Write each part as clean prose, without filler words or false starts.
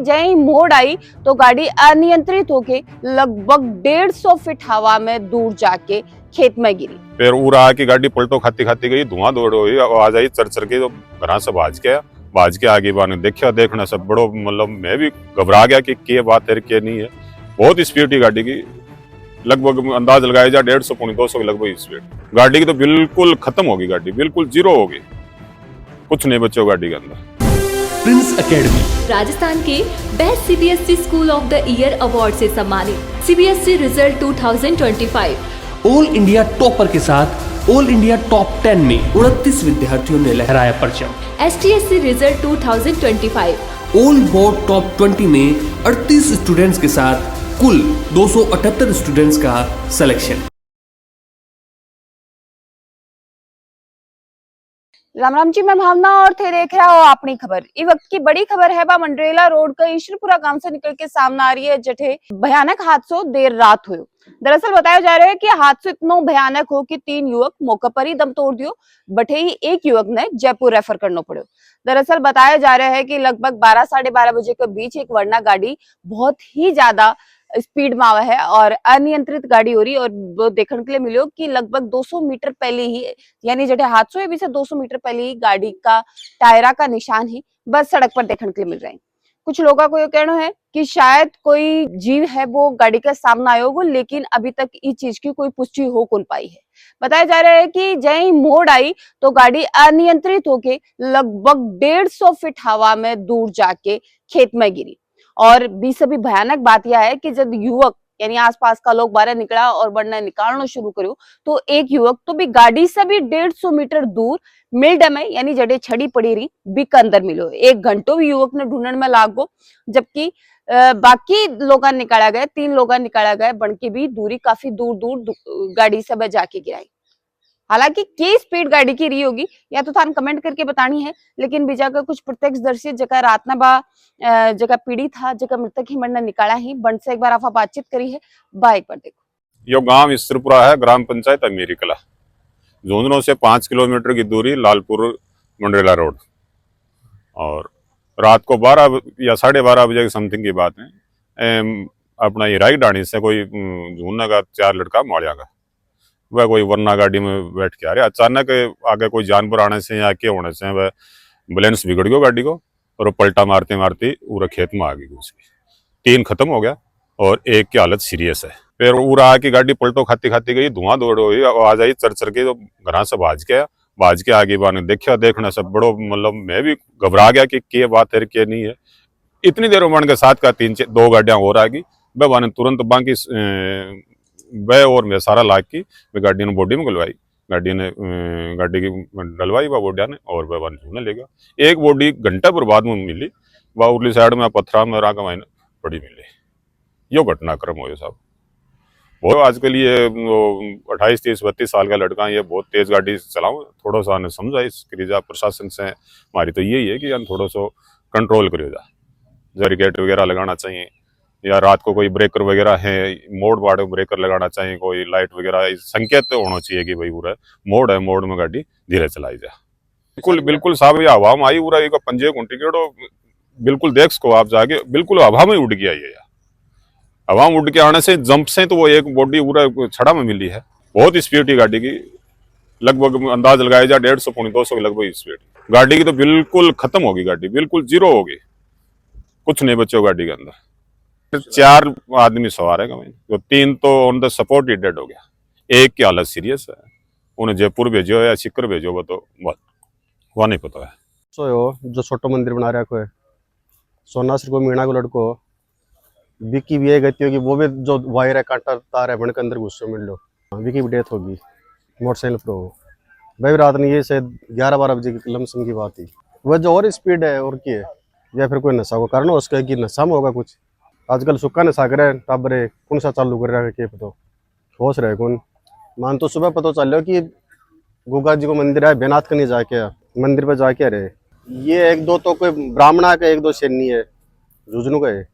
जय मोड़ आई तो गाड़ी अनियंत्रित होके लगभग 150 फीट हवा में दूर जाके खेत में गिरी। फिर उड़ा की गाड़ी पलटो खाती खाती गई, धुआं दौड़ हुई, आवाज आई चर के, तो घर से भाज के आगे बाने देखना सब बड़ो, मतलब मैं भी घबरा गया कि बात है क्या नहीं है। बहुत स्पीड थी गाड़ी की, लगभग अंदाज लगाया जा 150 पौने 200 के लगभग स्पीड गाड़ी की। तो बिल्कुल खत्म होगी गाड़ी, बिल्कुल जीरो होगी, कुछ नहीं बचे गाड़ी के अंदर। प्रिंस एकेडमी राजस्थान के best CBSE school of the year award से सम्मानित। CBSE result 2025 all India topper के साथ ऑल इंडिया टॉप 10 में 29 विद्यार्थियों ने लहराया परचम। एसटीएससी रिजल्ट 2025 ऑल बोर्ड टॉप 20 में 38 स्टूडेंट्स के साथ कुल 278 स्टूडेंट्स का सिलेक्शन। राम राम जी, मैं भावना और थे देख रहा हो अपनी खबर। इस वक्त की बड़ी खबर है मंडरेला रोड का ईश्वरपुरा गांव से निकल के सामने आ रही है, जठे भयानक हादसों देर रात हुए। दरअसल बताया जा रहा है कि हादसों इतना भयानक हो कि 3 युवक मौके पर ही दम तोड़ दियो, बटे ही एक युवक ने जयपुर रेफर करना पड़ो। दरअसल बताया जा रहा है कि लगभग 12 साढ़े 12 बजे के बीच एक वर्ना गाड़ी बहुत ही ज्यादा स्पीड में आवा है और अनियंत्रित गाड़ी हो रही, और वो देखने के लिए मिलो कि लगभग 200 मीटर पहले ही, यानी जटे हादसों भी से 200 मीटर पहले ही गाड़ी का टायरा का निशान ही बस सड़क पर देखने के लिए मिल रहे हैं। कुछ लोगों को ये कहना है कि शायद कोई जीव है वो गाड़ी के सामने आयो हो, लेकिन अभी तक इस चीज की कोई पुष्टि हो कौन पाई है। बताया जा रहा है कि जय मोड़ आई तो गाड़ी अनियंत्रित होके लगभग 150 फीट हवा में दूर जाके खेत में गिरी। और भी सभी भयानक बात यह है कि जब युवक यानी आसपास का लोग बाहर निकला और बढ़ना निकालना शुरू करो, तो एक युवक तो भी गाड़ी से भी 150 मीटर दूर मिल्ड में, यानी जड़े छड़ी पड़ी रही भी के अंदर मिलो। 1 घंटो भी युवक ने ढूंढने में लागो, जबकि बाकी लोग निकाला गए, 3 लोग निकाला गए, बनके भी दूरी काफी दूर दूर गाड़ी से जाके गिराई। हालांकि की स्पीड गाड़ी की रही होगी या तो थान कमेंट करके बतानी है, लेकिन बीजा का कुछ प्रत्यक्षदर्शी जगह रात ना बा जगह पीड़ित था, जगह मृतक ही मरना निकाला ही बन से एक बार आप बातचीत करी है बा, एक बार देखो। यो गांव ईश्वरपुरा है, ग्राम पंचायत अमीरी कला, झुंझुनू से 5 किलोमीटर की दूरी, लालपुर मंडरेला रोड। और रात को 12 या साढ़े 12 बजे की समथिंग की बात है। अपना ये राई डाणी से कोई झूना का 4 लड़का माड़िया का, वह कोई वरना गाड़ी में बैठ के आ रहे, अचानक आगे कोई जानवर आने से या के होने से वह बैलेंस बिगड़ गया गाड़ी को, और वो पलटा मारते मारते पूरा खेत में आ गई उसकी। 3 खत्म हो गया और एक की हालत सीरियस है। फिर उड़ा की गाड़ी पलटो खाती खाती गई, धुआं दौड़ हुई, आवाज आई चर के, तो घर से भाज के आगे बाने देखना सब बड़ो, मतलब मैं भी घबरा गया कि बात है क्या नहीं है। इतनी देर में के साथ का 2 गाड़ियां और आ गई, वह बाने तुरंत बाकी वह और मैं सारा लाग की गाड़ी ने बॉडी में गलवाई, गाड़ी की डलवाई वह बोडिया ने, और वह वन झूने ले गया। एक बॉडी घंटा पर बाद में मिली, वह उरली साइड में पत्थरा में राका मायने पड़ी मिली। यो घटनाक्रम हो साहब। वो आजकल ये 28, 30, 32 साल का लड़का, ये बहुत तेज गाड़ी चलाओ, थोड़ा सा ने समझा इस क्रिया प्रशासन से हमारी तो यही है कि थोड़ा सा कंट्रोल करियो जा, बैरिकेड वगैरह लगाना चाहिए, या रात को कोई ब्रेकर वगैरह है, मोड़ वाड़ ब्रेकर लगाना चाहिए, कोई लाइट वगैरह संकेत होना चाहिए कि भाई पूरा मोड़ है, मोड़ में गाड़ी धीरे चलाई जाए। बिल्कुल साहब, ये हवा में आई पूरा एक पंजे घंटे केड़ो, बिल्कुल देख सको आप जाके, बिल्कुल हवा में उड़ गया ये, हवा में उड़ के आने से जंप से तो वो एक बॉडी पूरा छड़ा में मिली है। बहुत स्पीड थी गाड़ी की, लगभग अंदाज लगाया जा 150 पौने 200 के लगभग स्पीड गाड़ी की। तो बिल्कुल खत्म होगी गाड़ी, बिल्कुल जीरो होगी, कुछ नहीं बचे गाड़ी के अंदर। 4 आदमी सवार है, तो 3 तो on the spot he dead हो गया, एक की हालत सीरियस है। उन्हें जयपुर भेजो या सिक्कर भेजो, वो तो वह नहीं पता है। जो छोटो मंदिर बना रखा है, सोनासर को मीणा को लड़को विकी भी है गति होगी, वो भी जो वायर है कांटा तार है बन के अंदर गुस्से मिल लो, विकी भी डेथ होगी मोटरसाइकिल पर हो। भाई रात ने ये शायद 11-12 बजे की लमसम की बात थी। वह जो और स्पीड है और की है, या फिर कोई नशा का कारण हो उसका, कि नशा में होगा कुछ। आजकल सुक्का नशा करे टाबरे कौन सा चालू कर रहा है, क्या पता होश रहे कौन। मान तो सुबह पता चल कि गोगा जी को मंदिर है, बेनाथ का नहीं जाके मंदिर पे जाके रहे। ये 1-2 तो कोई ब्राह्मणा का, 1-2 सैनी है, झुंझुनू का है।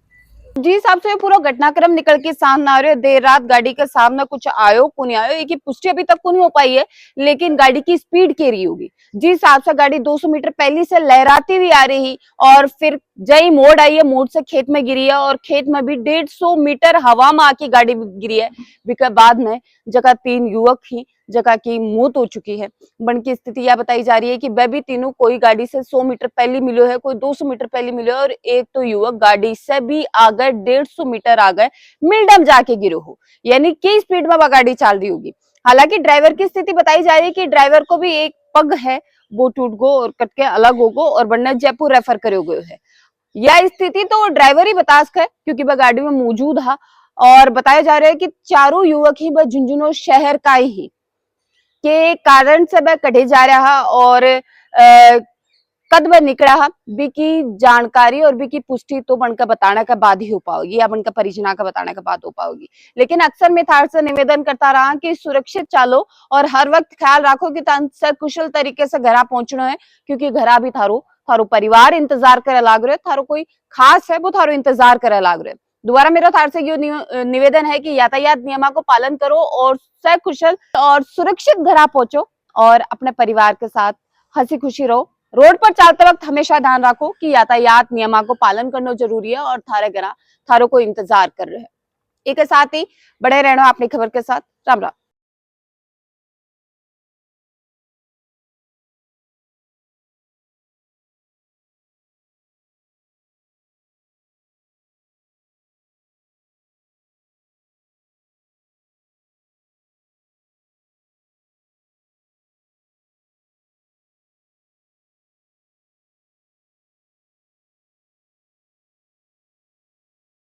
जी हिसाब से पूरा घटनाक्रम निकल के सामने आ रहे हो। देर रात गाड़ी के सामने कुछ आयो को नहीं आयो, एक पुष्टि अभी तक को नहीं हो पाई है, लेकिन गाड़ी की स्पीड के रही होगी। जिस हिसाब से गाड़ी 200 मीटर पहले से लहराती हुई आ रही और फिर जय मोड़ आई है, मोड़ से खेत में गिरी है और खेत में भी 150 मीटर हवा में आके गाड़ी गिरी है। बिका बाद में जगह 3 युवक ही जगह की मौत हो चुकी है। बन की स्थिति यह बताई जा रही है कि वह भी तीनों कोई गाड़ी से 100 मीटर पहले मिलो है, कोई 200 मीटर पहले मिलो है और एक तो युवक गाड़ी से भी आगे 150 मीटर आगे मिलडम जाके गिरो हो, यानी की स्पीड में वह गाड़ी चल रही होगी। हालांकि ड्राइवर की स्थिति बताई जा रही है कि ड्राइवर को भी एक पग है वो टूट गो और कट के अलग हो गो और बनने जयपुर रेफर करे गए है। यह स्थिति तो ड्राइवर ही बता सके है क्योंकि वह गाड़ी में मौजूद है और बताया जा रहा है कि चारों युवक ही वह झुंझुनू शहर का ही के कारण से वह कटे जा रहा और कद वह निकला की जानकारी और की पुष्टि तो बनकर बताने के बाद ही हो पाएगी या बनकर परिजना का बताने के बाद हो पाएगी। लेकिन अक्सर मैं थार से निवेदन करता रहा कि सुरक्षित चालो और हर वक्त ख्याल रखो कि कुशल तरीके से घरा पहुंचना है, क्योंकि घरा भी थारो परिवार इंतजार करे लाग रहे, थारो कोई खास है वो थारो इंतजार करे लाग रहे। दोबारा मेरा थार से ये निवेदन है कि यातायात नियमों को पालन करो और सकुशल और सुरक्षित घरा पहुंचो और अपने परिवार के साथ हंसी खुशी रहो। रोड पर चलते वक्त हमेशा ध्यान रखो कि यातायात नियमों को पालन करना जरूरी है और थारे घरा थारो को इंतजार कर रहे हैं। एक साथ ही बड़े रहना अपनी खबर के साथ। राम राम।